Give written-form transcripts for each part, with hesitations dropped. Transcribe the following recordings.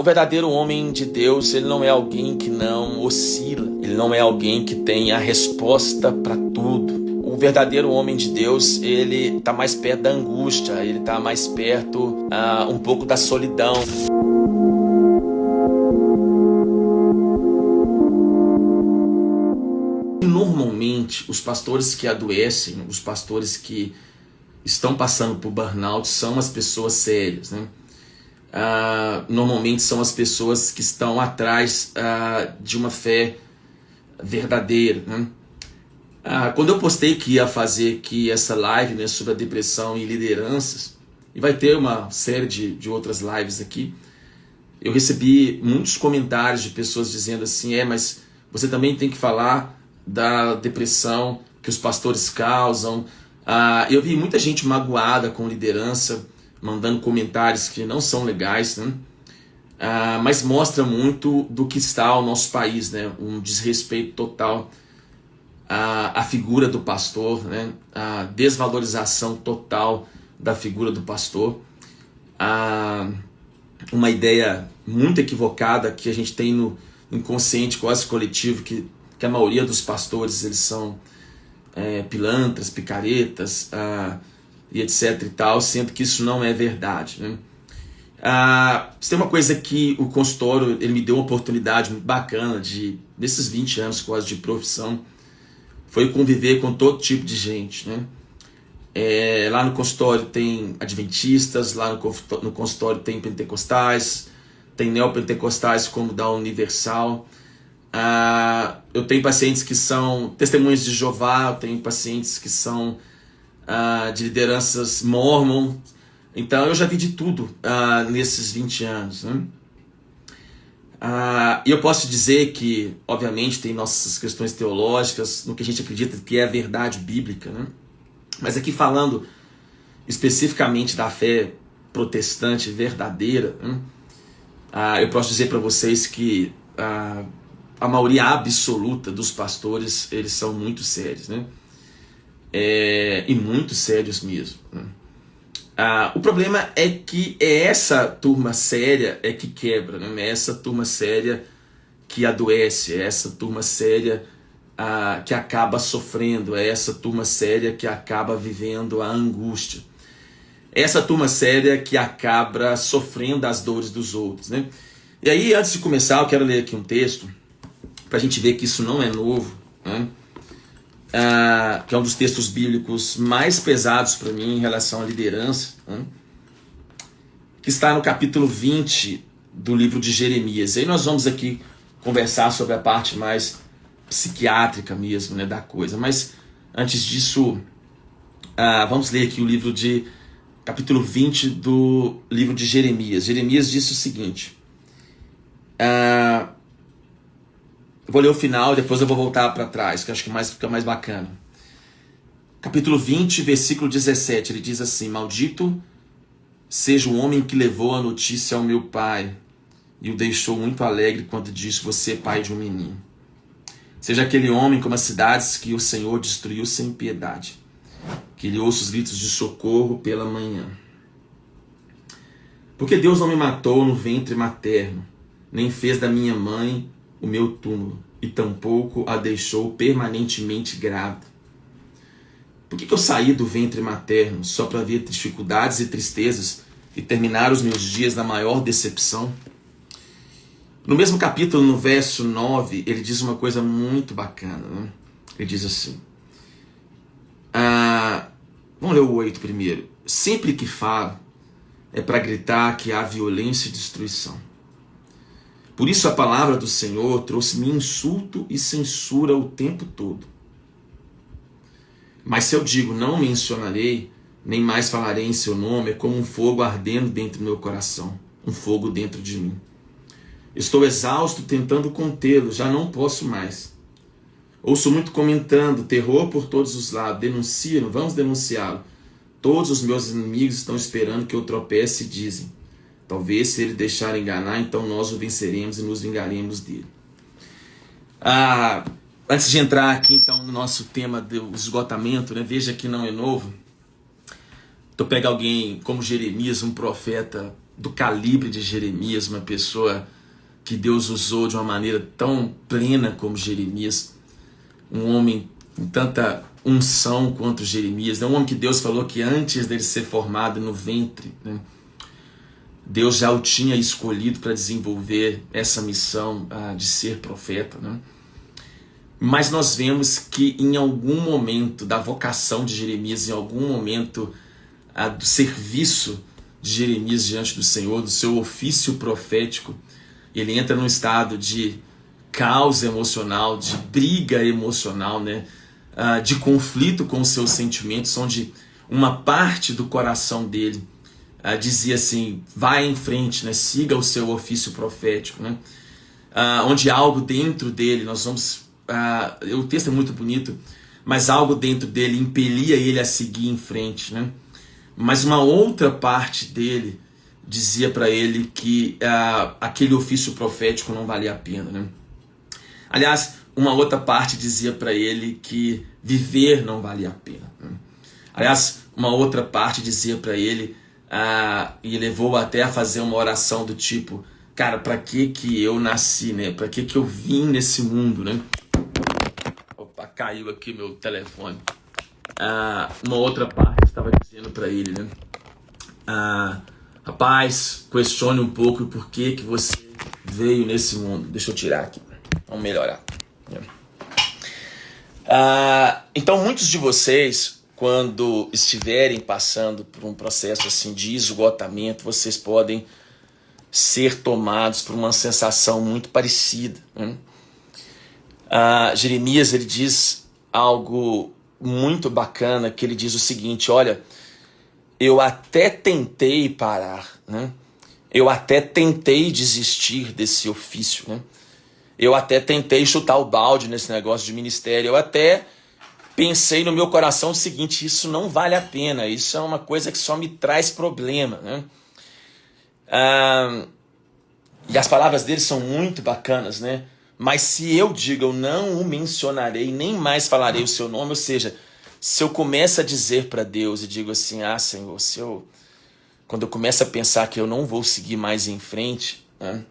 verdadeiro homem de Deus, ele não é alguém que não oscila, ele não é alguém que tem a resposta para tudo. O verdadeiro homem de Deus, ele está mais perto da angústia, ele está mais perto um pouco da solidão. Normalmente, os pastores que adoecem, os pastores que estão passando por burnout, são as pessoas sérias, né? Normalmente são as pessoas que estão atrás de uma fé verdadeira, né? Quando eu postei que ia fazer aqui essa live, né, sobre a depressão e lideranças, e vai ter uma série de outras lives aqui, eu recebi muitos comentários de pessoas dizendo assim, mas você também tem que falar da depressão que os pastores causam. Eu vi muita gente magoada com liderança, mandando comentários que não são legais, né? Mas mostra muito do que está o nosso país, né? Um desrespeito total à figura do pastor, né? A desvalorização total da figura do pastor, uma ideia muito equivocada que a gente tem no inconsciente quase coletivo, que a maioria dos pastores eles são pilantras, picaretas, e etc e tal, sendo que isso não é verdade, né? Tem uma coisa que o consultório ele me deu uma oportunidade muito bacana nesses 20 anos quase de profissão, foi conviver com todo tipo de gente, né? Lá no consultório tem adventistas, lá no consultório tem pentecostais, tem neopentecostais como da Universal. Eu tenho pacientes que são testemunhas de Jeová, eu tenho pacientes que são de lideranças mormon. Então eu já vi de tudo nesses 20 anos, né? E eu posso dizer que, obviamente, tem nossas questões teológicas, no que a gente acredita que é a verdade bíblica, né? Mas aqui falando especificamente da fé protestante verdadeira, né? Eu posso dizer para vocês que a maioria absoluta dos pastores, eles são muito sérios, né? E muito sérios mesmo, né? O problema é que essa turma séria é que quebra, né? É essa turma séria que adoece, é essa turma séria que acaba sofrendo, é essa turma séria que acaba vivendo a angústia, é essa turma séria que acaba sofrendo as dores dos outros, né? E aí, antes de começar, eu quero ler aqui um texto para a gente ver que isso não é novo, né? Que é um dos textos bíblicos mais pesados para mim em relação à liderança, né? Que está no capítulo 20 do livro de Jeremias. E aí nós vamos aqui conversar sobre a parte mais psiquiátrica mesmo, né, da coisa. Mas antes disso, vamos ler aqui o livro de capítulo 20 do livro de Jeremias. Jeremias disse o seguinte, eu vou ler o final e depois eu vou voltar para trás, que acho que fica mais bacana. Capítulo 20, versículo 17, ele diz assim: Maldito seja o homem que levou a notícia ao meu pai e o deixou muito alegre quando disse: você é pai de um menino. Seja aquele homem como as cidades que o Senhor destruiu sem piedade, que lhe ouça os gritos de socorro pela manhã. Porque Deus não me matou no ventre materno, nem fez da minha mãe o meu túmulo, e tampouco a deixou permanentemente grávida. Por que eu saí do ventre materno só para ver dificuldades e tristezas e terminar os meus dias na maior decepção? No mesmo capítulo, no verso 9, ele diz uma coisa muito bacana, né? Ele diz assim, vamos ler o 8 primeiro. Sempre que falo, é para gritar que há violência e destruição. Por isso a palavra do Senhor trouxe-me insulto e censura o tempo todo. Mas se eu digo, não mencionarei, nem mais falarei em seu nome, é como um fogo ardendo dentro do meu coração, um fogo dentro de mim. Estou exausto tentando contê-lo, já não posso mais. Ouço muito comentando, terror por todos os lados, denunciam, vamos denunciá-lo. Todos os meus inimigos estão esperando que eu tropece e dizem, talvez se ele deixar enganar, então nós o venceremos e nos vingaremos dele. Antes de entrar aqui então no nosso tema do esgotamento, né, veja que não é novo. Tu pega alguém como Jeremias, um profeta do calibre de Jeremias, uma pessoa que Deus usou de uma maneira tão plena como Jeremias, um homem com tanta unção quanto Jeremias, um homem que Deus falou que antes dele ser formado no ventre, né, Deus já o tinha escolhido para desenvolver essa missão de ser profeta, né? Mas nós vemos que em algum momento da vocação de Jeremias, em algum momento do serviço de Jeremias diante do Senhor, do seu ofício profético, ele entra num estado de caos emocional, de briga emocional, né? De conflito com os seus sentimentos, onde uma parte do coração dele dizia assim, vai em frente, né? Siga o seu ofício profético, né? Onde algo dentro dele, nós vamos... o texto é muito bonito, mas algo dentro dele impelia ele a seguir em frente, né? Mas uma outra parte dele dizia para ele que aquele ofício profético não valia a pena, né? Aliás, uma outra parte dizia para ele que viver não valia a pena, né? Aliás, uma outra parte dizia para ele, e levou até a fazer uma oração do tipo, cara, para que eu nasci, né? Para que eu vim nesse mundo, né? Opa, caiu aqui meu telefone. Uma outra parte estava dizendo para ele, né? Rapaz, questione um pouco o porquê que você veio nesse mundo. Deixa eu tirar aqui. Vamos melhorar. Então, muitos de vocês, quando estiverem passando por um processo assim de esgotamento, vocês podem ser tomados por uma sensação muito parecida, né? Jeremias, ele diz algo muito bacana, que ele diz o seguinte, olha, eu até tentei parar, né? Eu até tentei desistir desse ofício, né? Eu até tentei chutar o balde nesse negócio de ministério, eu até pensei no meu coração o seguinte, isso não vale a pena, isso é uma coisa que só me traz problema, né? E as palavras dele são muito bacanas, né? Mas se eu digo, eu não o mencionarei, nem mais falarei o seu nome, ou seja, se eu começo a dizer para Deus e digo assim, Senhor, quando eu começo a pensar que eu não vou seguir mais em frente, né,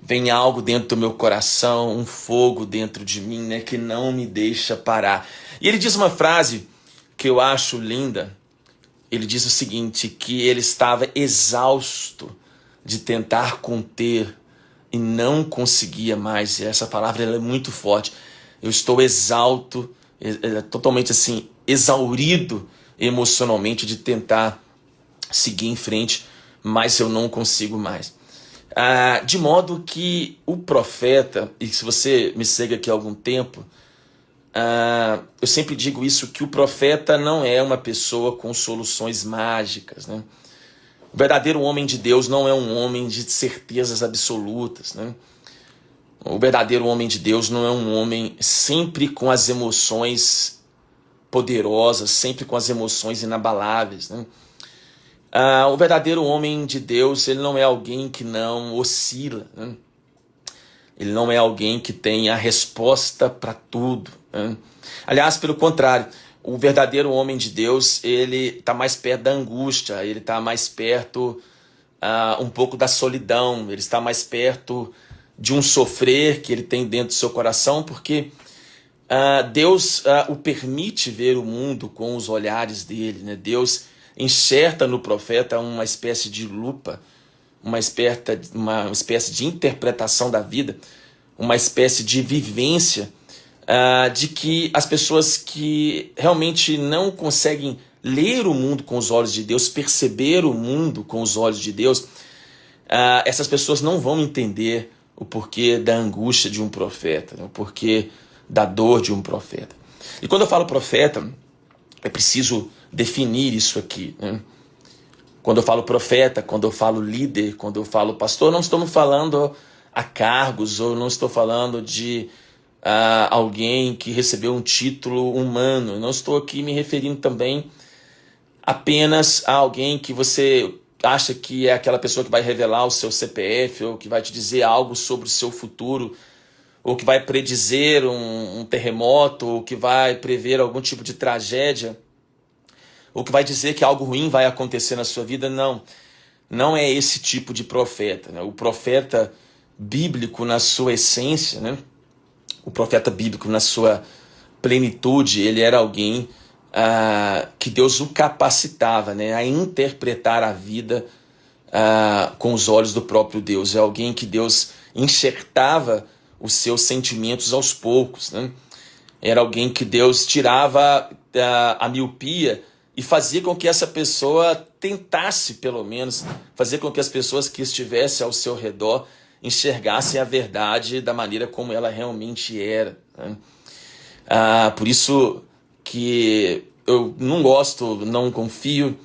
vem algo dentro do meu coração, um fogo dentro de mim, né, que não me deixa parar. E ele diz uma frase que eu acho linda, ele diz o seguinte, que ele estava exausto de tentar conter e não conseguia mais, e essa palavra ela é muito forte, eu estou exausto, totalmente assim, exaurido emocionalmente de tentar seguir em frente, mas eu não consigo mais. De modo que o profeta, e se você me segue aqui há algum tempo, eu sempre digo isso, que o profeta não é uma pessoa com soluções mágicas, né? O verdadeiro homem de Deus não é um homem de certezas absolutas, né? O verdadeiro homem de Deus não é um homem sempre com as emoções poderosas, sempre com as emoções inabaláveis, né? O verdadeiro homem de Deus, ele não é alguém que não oscila, né? Ele não é alguém que tem a resposta para tudo, né? Aliás, pelo contrário, o verdadeiro homem de Deus, ele está mais perto da angústia, ele está mais perto um pouco da solidão, ele está mais perto de um sofrer que ele tem dentro do seu coração, porque Deus o permite ver o mundo com os olhares dele, né? Deus enxerta no profeta uma espécie de lupa, uma espécie de interpretação da vida, uma espécie de vivência de que as pessoas que realmente não conseguem ler o mundo com os olhos de Deus, perceber o mundo com os olhos de Deus, essas pessoas não vão entender o porquê da angústia de um profeta, né? O porquê da dor de um profeta. E quando eu falo profeta, é preciso definir isso aqui, né? Quando eu falo profeta, quando eu falo líder, quando eu falo pastor, não estamos falando a cargos, ou não estou falando de alguém que recebeu um título humano. Não estou aqui me referindo também apenas a alguém que você acha que é aquela pessoa que vai revelar o seu CPF, ou que vai te dizer algo sobre o seu futuro, ou que vai predizer um terremoto, ou que vai prever algum tipo de tragédia, ou que vai dizer que algo ruim vai acontecer na sua vida. Não não é esse tipo de profeta, né? O profeta bíblico na sua essência, né? O profeta bíblico na sua plenitude, ele era alguém que Deus o capacitava, né, a interpretar a vida com os olhos do próprio Deus. É alguém que Deus enxertava os seus sentimentos aos poucos, né? Era alguém que Deus tirava a miopia e fazia com que essa pessoa tentasse, pelo menos, fazer com que as pessoas que estivessem ao seu redor enxergassem a verdade da maneira como ela realmente era, né? Por isso que eu não gosto, não confio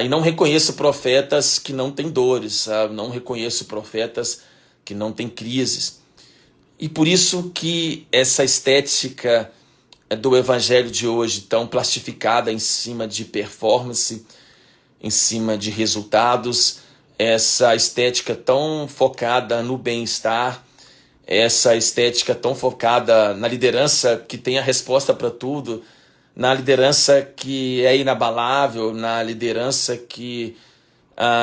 e não reconheço profetas que não têm dores, não reconheço profetas que não têm crises. E por isso que essa estética do evangelho de hoje, tão plastificada em cima de performance, em cima de resultados, essa estética tão focada no bem-estar, essa estética tão focada na liderança que tem a resposta para tudo, na liderança que é inabalável, na liderança que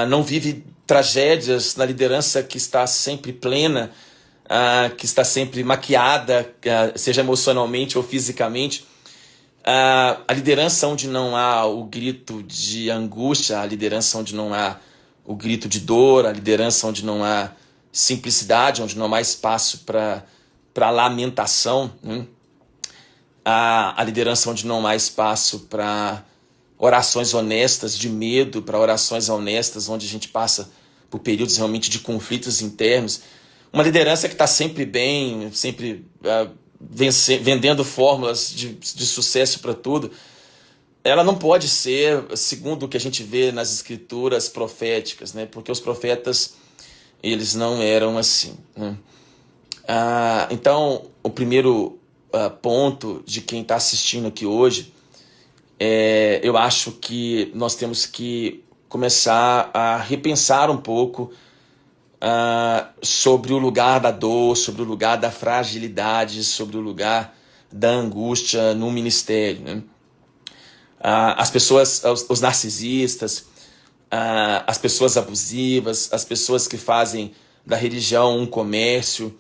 não vive tragédias, na liderança que está sempre plena, que está sempre maquiada, seja emocionalmente ou fisicamente. A liderança onde não há o grito de angústia, a liderança onde não há o grito de dor, a liderança onde não há simplicidade, onde não há espaço para lamentação, né? A liderança onde não há espaço para orações honestas de medo, para orações honestas onde a gente passa por períodos realmente de conflitos internos. Uma liderança que está sempre bem, sempre vendendo fórmulas de sucesso para tudo. Ela não pode ser, segundo o que a gente vê nas escrituras proféticas, né? Porque os profetas, eles não eram assim, né? Então, o primeiro ponto de quem está assistindo aqui hoje, eu acho que nós temos que começar a repensar um pouco sobre o lugar da dor, sobre o lugar da fragilidade, sobre o lugar da angústia no ministério, né? As pessoas, os narcisistas, as pessoas abusivas, as pessoas que fazem da religião um comércio,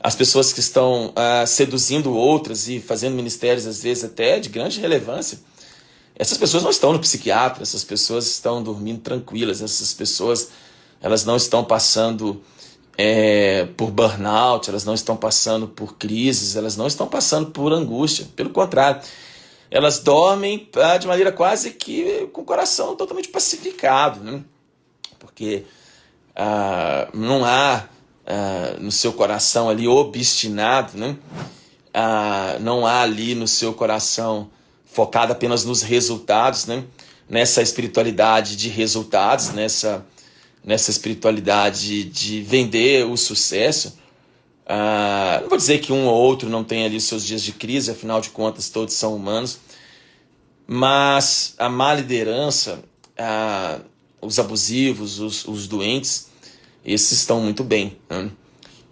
as pessoas que estão seduzindo outras e fazendo ministérios, às vezes até de grande relevância. Essas pessoas não estão no psiquiatra, essas pessoas estão dormindo tranquilas, essas pessoas, elas não estão passando por burnout, elas não estão passando por crises, elas não estão passando por angústia, pelo contrário. Elas dormem de maneira quase que com o coração totalmente pacificado, né? Porque não há no seu coração ali obstinado, né? Não há ali no seu coração focado apenas nos resultados, né? Nessa espiritualidade de resultados, nessa espiritualidade de vender o sucesso. Não vou dizer que um ou outro não tem ali seus dias de crise, afinal de contas todos são humanos, mas a má liderança, os abusivos, os doentes, esses estão muito bem, né?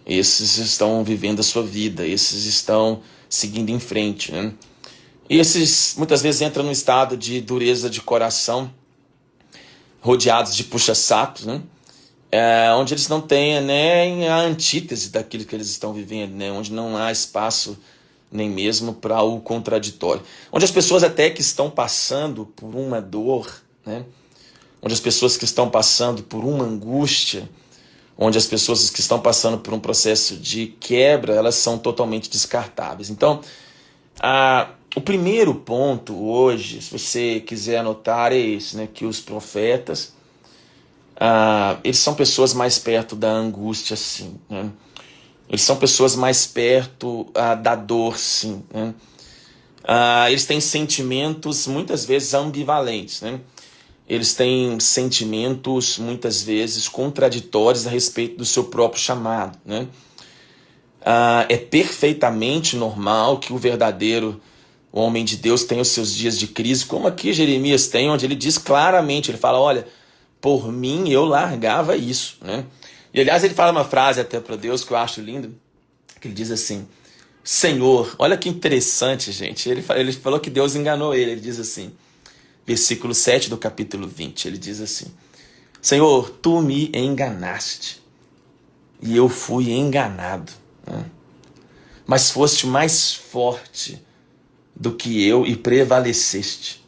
Esses estão vivendo a sua vida, esses estão seguindo em frente, né? E esses muitas vezes entram num estado de dureza de coração, rodeados de puxa-sacos, né? Onde eles não têm nem a antítese daquilo que eles estão vivendo, né? Onde não há espaço nem mesmo para o contraditório. Onde as pessoas até que estão passando por uma dor, né? Onde as pessoas que estão passando por uma angústia, onde as pessoas que estão passando por um processo de quebra, elas são totalmente descartáveis. Então, o primeiro ponto hoje, se você quiser anotar, é esse, né? Que os profetas, eles são pessoas mais perto da angústia, sim, né? Eles são pessoas mais perto da dor, sim, né? Eles têm sentimentos muitas vezes ambivalentes, né? Eles têm sentimentos muitas vezes contraditórios a respeito do seu próprio chamado, né? É perfeitamente normal que o verdadeiro homem de Deus tenha os seus dias de crise, como aqui Jeremias tem, onde ele diz claramente, ele fala, olha, por mim eu largava isso, né? E aliás ele fala uma frase até para Deus que eu acho lindo, que ele diz assim, Senhor, olha que interessante, gente, ele falou que Deus enganou ele diz assim, versículo 7 do capítulo 20, ele diz assim, Senhor, tu me enganaste e eu fui enganado, né? Mas foste mais forte do que eu e prevaleceste.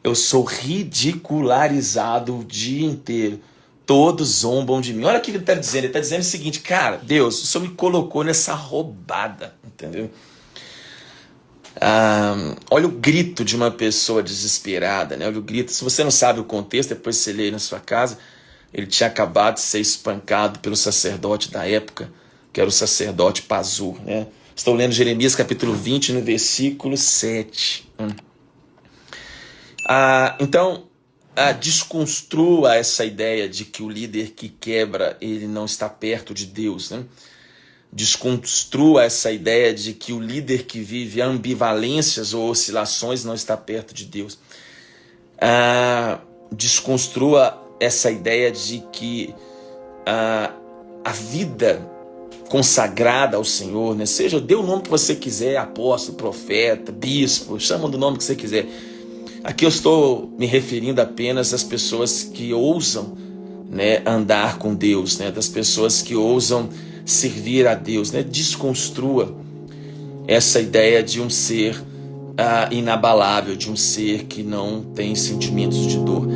Eu sou ridicularizado o dia inteiro. Todos zombam de mim. Olha o que ele está dizendo. Ele está dizendo o seguinte: cara, Deus, o Senhor me colocou nessa roubada, entendeu? Olha o grito de uma pessoa desesperada, né? Olha o grito. Se você não sabe o contexto, depois você lê aí na sua casa. Ele tinha acabado de ser espancado pelo sacerdote da época, que era o sacerdote Pazur, né? Estou lendo Jeremias capítulo 20, no versículo 7. Então, desconstrua essa ideia de que o líder que quebra, ele não está perto de Deus, né? Desconstrua essa ideia de que o líder que vive ambivalências ou oscilações não está perto de Deus. Desconstrua essa ideia de que a vida consagrada ao Senhor, né? Seja, dê o nome que você quiser, apóstolo, profeta, bispo, chama do nome que você quiser. Aqui eu estou me referindo apenas às pessoas que ousam, né, andar com Deus, né, das pessoas que ousam servir a Deus, né? Desconstrua essa ideia de um ser inabalável, de um ser que não tem sentimentos de dor.